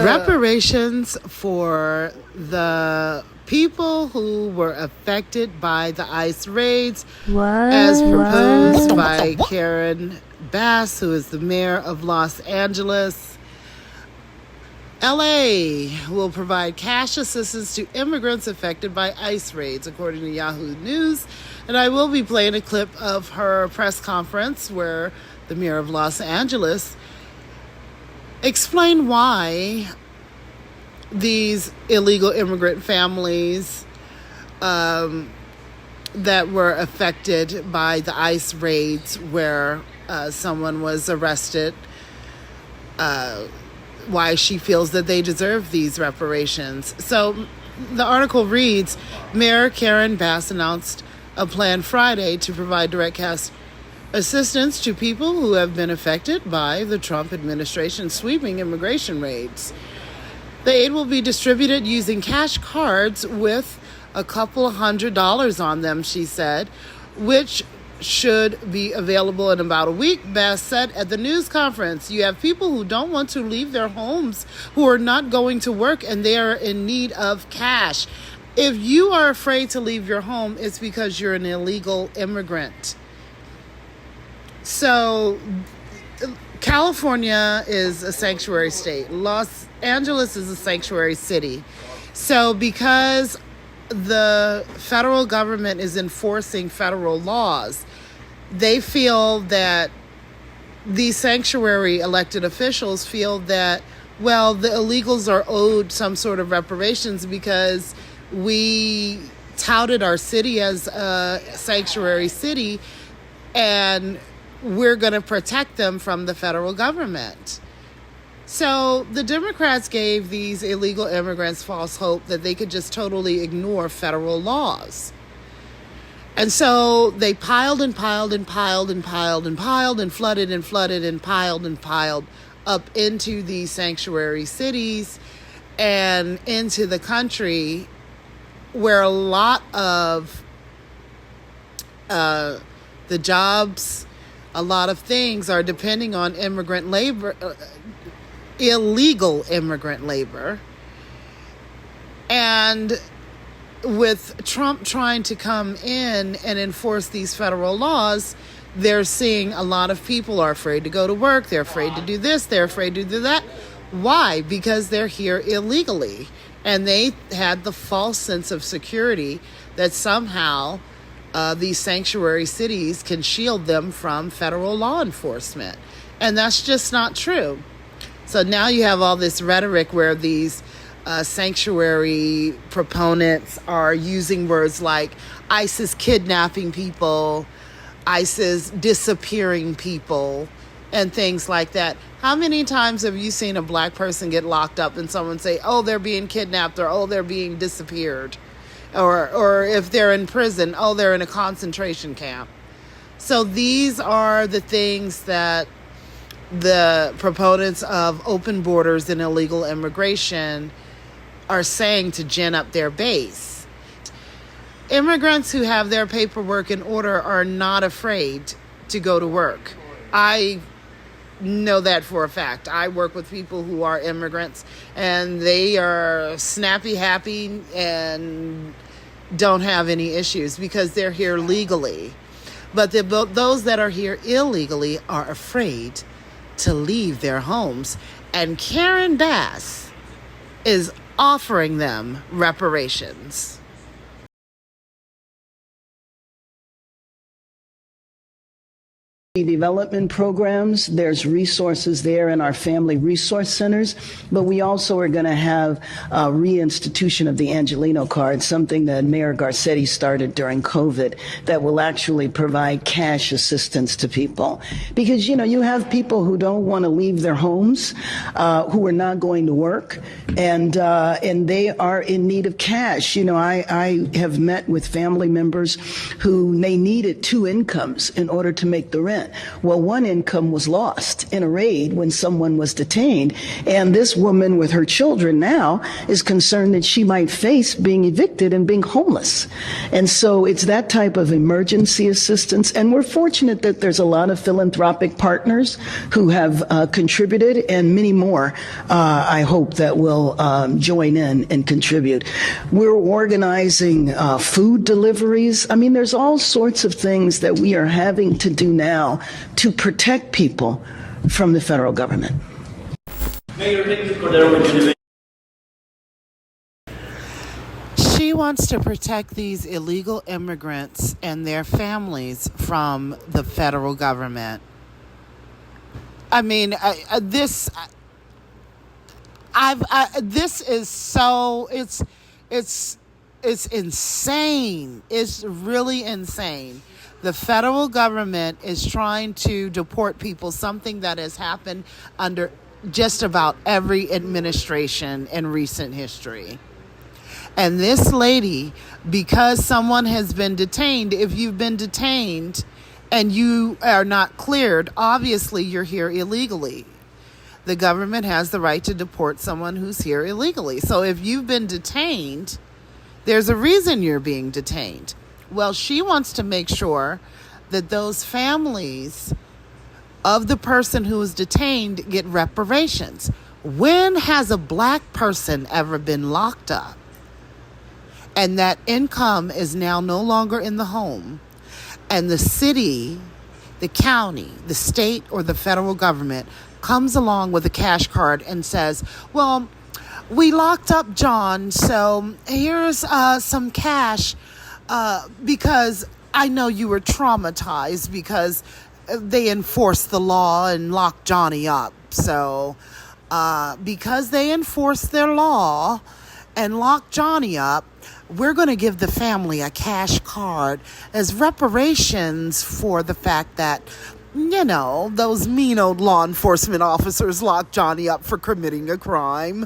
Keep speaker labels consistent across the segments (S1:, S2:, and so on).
S1: Reparations for the people who were affected by the ICE raids, as proposed by Karen Bass, who is the mayor of Los Angeles. LA will provide cash assistance to immigrants affected by ICE raids, according to Yahoo News. And I will be playing a clip of her press conference where the mayor of Los Angeles explained why these illegal immigrant families that were affected by the ICE raids where someone was arrested, why she feels that they deserve these reparations. So the article reads, Mayor Karen Bass announced a plan Friday to provide direct cash assistance to people who have been affected by the Trump administration's sweeping immigration raids. The aid will be distributed using cash cards with a couple $100 on them, she said, which should be available in about a week. Bass said at the news conference, you have people who don't want to leave their homes, who are not going to work, and they are in need of cash. If you are afraid to leave your home, it's because you're an illegal immigrant. So California is a sanctuary state. Los Angeles is a sanctuary city. So because the federal government is enforcing federal laws, they feel that these sanctuary elected officials feel that, well, the illegals are owed some sort of reparations because we touted our city as a sanctuary city and we're going to protect them from the federal government. So the Democrats gave these illegal immigrants false hope that they could just totally ignore federal laws. And so they piled and piled and piled and piled and piled and flooded and flooded and piled up into these sanctuary cities and into the country where a lot of the jobs, a lot of things are depending on immigrant labor, illegal immigrant labor. And with Trump trying to come in and enforce these federal laws, they're seeing a lot of people are afraid to go to work. They're afraid to do this. They're afraid to do that. Why? Because they're here illegally. And they had the false sense of security that somehow these sanctuary cities can shield them from federal law enforcement. And that's just not true. So now you have all this rhetoric where these sanctuary proponents are using words like ISIS kidnapping people, ISIS disappearing people, and things like that. How many times have you seen a black person get locked up and someone say, oh, they're being kidnapped, or oh, they're being disappeared? Or if they're in prison, oh, they're in a concentration camp. So these are the things that the proponents of open borders and illegal immigration are saying to gin up their base. Immigrants who have their paperwork in order are not afraid to go to work. I know that for a fact. I work with people who are immigrants, and they are snappy, happy, and don't have any issues because they're here legally. But those that are here illegally are afraid to leave their homes. And Karen Bass is offering them reparations.
S2: Development programs, there's resources there in our family resource centers, but we also are going to have a reinstitution of the Angelino card, something that Mayor Garcetti started during COVID, that will actually provide cash assistance to people. Because, you know, you have people who don't want to leave their homes, who are not going to work, and they are in need of cash. You know, I have met with family members who they needed 2 incomes in order to make the rent. percent. Well, one income was lost in a raid when someone was detained. And this woman with her children now is concerned that she might face being evicted and being homeless. And so it's that type of emergency assistance. And we're fortunate that there's a lot of philanthropic partners who have contributed, and many more, I hope, that will join in and contribute. We're organizing food deliveries. I mean, there's all sorts of things that we are having to do now to protect people from the federal government.
S3: Mayor, thank you for the opportunity.
S1: She wants to protect these illegal immigrants and their families from the federal government. I mean, this is so, it's insane. It's really insane. The federal government is trying to deport people, something that has happened under just about every administration in recent history. And this lady, because someone has been detained, if you've been detained and you are not cleared, obviously you're here illegally. The government has the right to deport someone who's here illegally. So if you've been detained, there's a reason you're being detained. Well, she wants to make sure that those families of the person who is detained get reparations. When has a black person ever been locked up and that income is now no longer in the home, and the city, the county, the state, or the federal government comes along with a cash card and says, well, we locked up John, so here's some cash because I know you were traumatized because they enforced the law and locked Johnny up. So because they enforced their law and locked Johnny up, we're going to give the family a cash card as reparations for the fact that, you know, those mean old law enforcement officers locked Johnny up for committing a crime.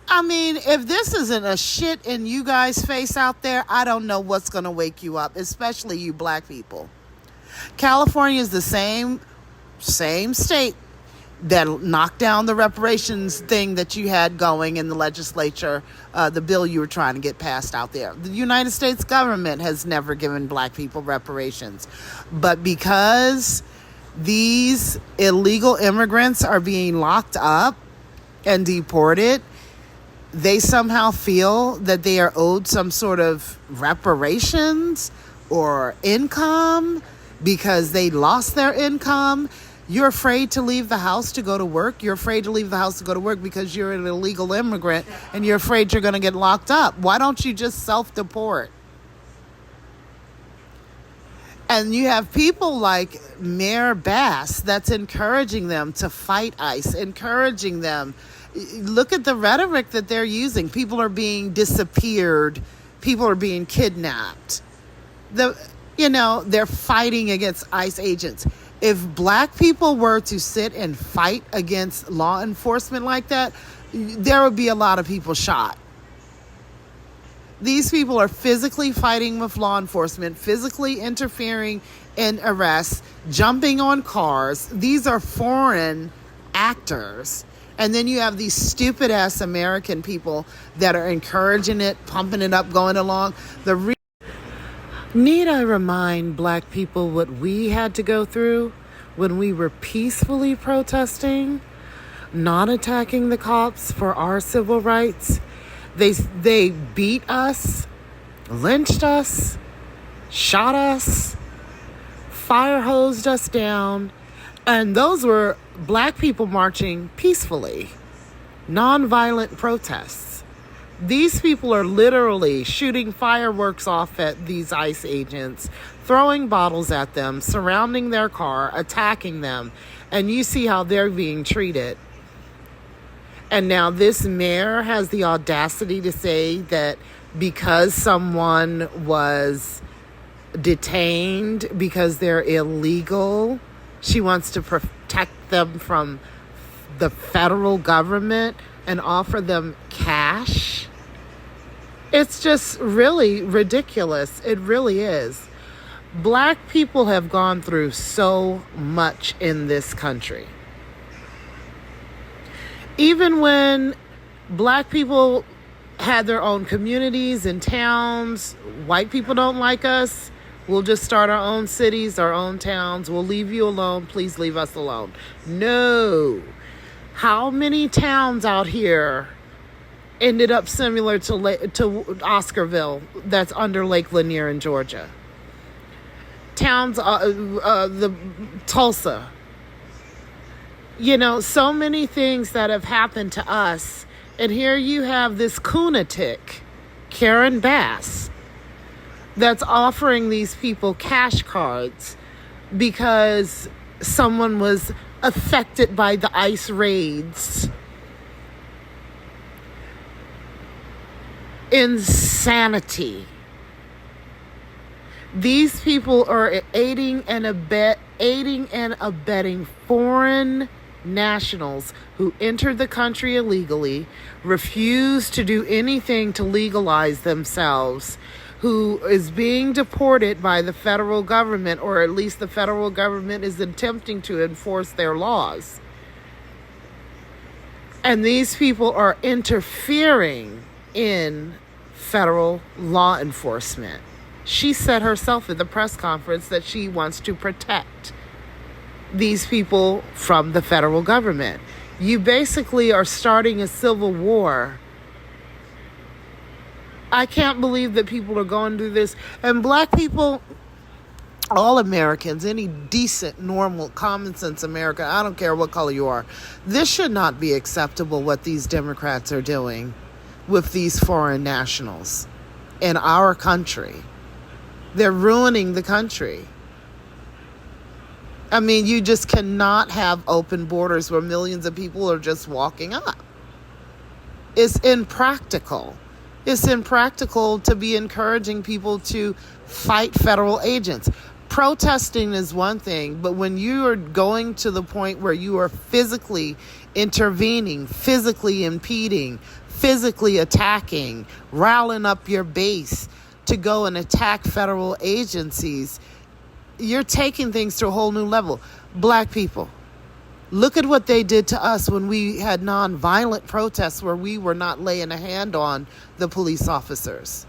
S1: I mean, if this isn't a shit in you guys' face out there, I don't know what's going to wake you up, especially you black people. California is the same state that knocked down the reparations thing that you had going in the legislature, the bill you were trying to get passed out there. The United States government has never given black people reparations. But because these illegal immigrants are being locked up and deported, they somehow feel that they are owed some sort of reparations or income because they lost their income. You're afraid to leave the house to go to work. You're afraid to leave the house to go to work because you're an illegal immigrant and you're afraid you're going to get locked up. Why don't you just self-deport? And you have people like Mayor Bass that's encouraging them to fight ICE, encouraging them. Look at the rhetoric that they're using. People are being disappeared. People are being kidnapped. They're fighting against ICE agents. If black people were to sit and fight against law enforcement like that, there would be a lot of people shot. These people are physically fighting with law enforcement, physically interfering in arrests, jumping on cars. These are foreign actors. And then you have these stupid ass American people that are encouraging it, pumping it up, going along. Need I remind black people what we had to go through when we were peacefully protesting, not attacking the cops for our civil rights? They beat us, lynched us, shot us, fire hosed us down, and those were black people marching peacefully, nonviolent protests. These people are literally shooting fireworks off at these ICE agents, throwing bottles at them, surrounding their car, attacking them, and you see how they're being treated. And now this mayor has the audacity to say that because someone was detained because they're illegal, she wants to protect them from the federal government and offer them cash. It's just really ridiculous. It really is. Black people have gone through so much in this country. Even when black people had their own communities and towns, white people don't like us, we'll just start our own cities, our own towns. We'll leave you alone. Please leave us alone. No. How many towns out here ended up similar to Oscarville that's under Lake Lanier in Georgia? Towns, the Tulsa. You know, so many things that have happened to us. And here you have this lunatic, Karen Bass, that's offering these people cash cards because someone was affected by the ICE raids. Insanity. These people are aiding and abetting foreign nationals who entered the country illegally, refuse to do anything to legalize themselves, who is being deported by the federal government, or at least the federal government is attempting to enforce their laws. And these people are interfering in federal law enforcement. She said herself at the press conference that she wants to protect these people from the federal government. You basically are starting a civil war. I can't believe that people are going through this. And black people, all Americans, any decent, normal, common sense American, I don't care what color you are, this should not be acceptable what these Democrats are doing with these foreign nationals in our country. They're ruining the country. I mean, you just cannot have open borders where millions of people are just walking up. It's impractical. It's impractical to be encouraging people to fight federal agents. Protesting is one thing, but when you are going to the point where you are physically intervening, physically impeding, physically attacking, riling up your base to go and attack federal agencies, you're taking things to a whole new level. Black people, look at what they did to us when we had nonviolent protests where we were not laying a hand on the police officers.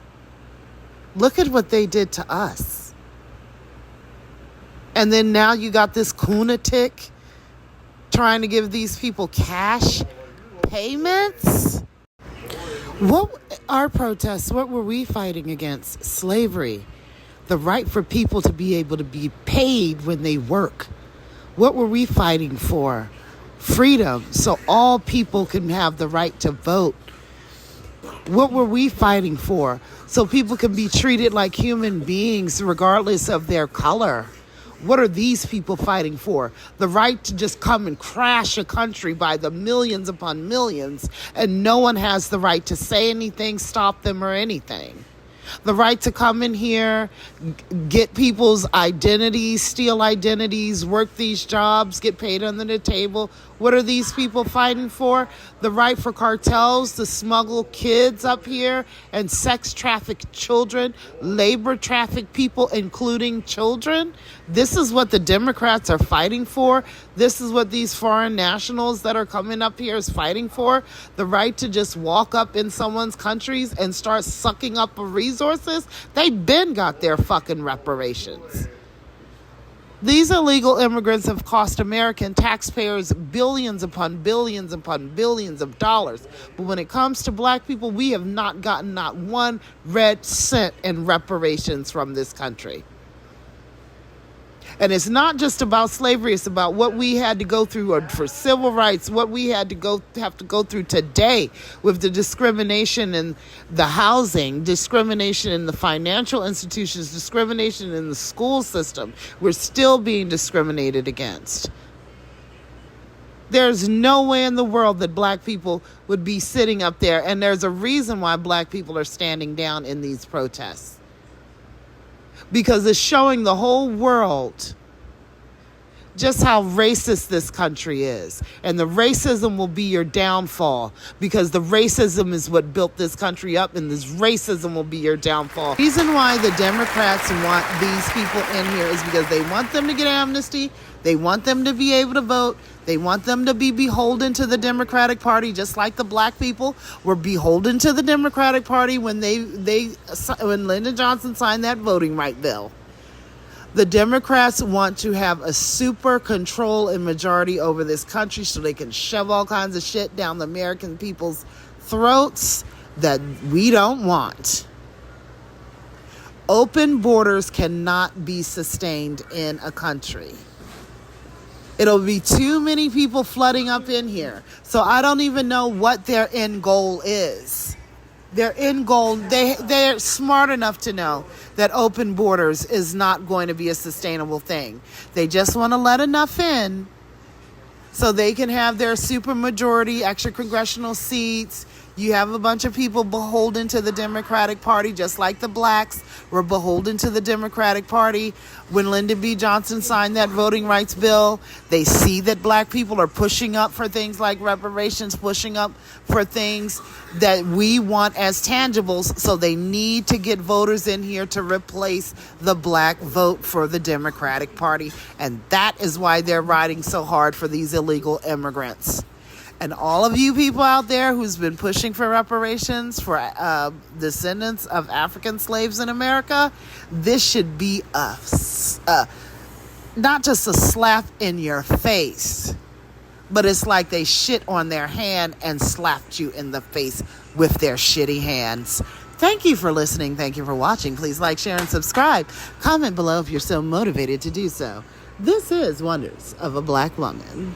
S1: Look at what they did to us. And then now you got this lunatic trying to give these people cash payments. What our protests, what were we fighting against? Slavery. The right for people to be able to be paid when they work. What were we fighting for? Freedom, so all people can have the right to vote. What were we fighting for? So people can be treated like human beings regardless of their color. What are these people fighting for? The right to just come and crash a country by the millions upon millions, and no one has the right to say anything, stop them, or anything. The right to come in here, get people's identities, steal identities, work these jobs, get paid under the table. What are these people fighting for? The right for cartels to smuggle kids up here and sex traffic children, labor traffic people, including children. This is what the Democrats are fighting for. This is what these foreign nationals that are coming up here is fighting for. The right to just walk up in someone's countries and start sucking up resources. They've been got their fucking reparations. These illegal immigrants have cost American taxpayers billions upon billions upon billions of dollars. But when it comes to black people, we have not gotten not one red cent in reparations from this country. And it's not just about slavery, it's about what we had to go through for civil rights, what we have to go through today with the discrimination in the housing, discrimination in the financial institutions, discrimination in the school system. We're still being discriminated against. There's no way in the world that black people would be sitting up there, and there's a reason why black people are standing down in these protests. Because it's showing the whole world just how racist this country is. And the racism will be your downfall, because the racism is what built this country up, and this racism will be your downfall. The reason why the Democrats want these people in here is because they want them to get amnesty. They want them to be able to vote. They want them to be beholden to the Democratic Party, just like the black people were beholden to the Democratic Party when when Lyndon Johnson signed that voting right bill. The Democrats want to have a super control and majority over this country so they can shove all kinds of shit down the American people's throats that we don't want. Open borders cannot be sustained in a country. It'll be too many people flooding up in here. So I don't even know what their end goal is. Their end goal, they're smart enough to know that open borders is not going to be a sustainable thing. They just want to let enough in so they can have their super majority, extra congressional seats. You have a bunch of people beholden to the Democratic Party, just like the blacks were beholden to the Democratic Party. When Lyndon B. Johnson signed that voting rights bill, they see that black people are pushing up for things like reparations, pushing up for things that we want as tangibles. So they need to get voters in here to replace the black vote for the Democratic Party. And that is why they're riding so hard for these illegal immigrants. And all of you people out there who's been pushing for reparations for descendants of African slaves in America, this should be not just a slap in your face, but it's like they shit on their hand and slapped you in the face with their shitty hands. Thank you for listening. Thank you for watching. Please like, share, and subscribe. Comment below if you're so motivated to do so. This is Wonders of a Black Woman.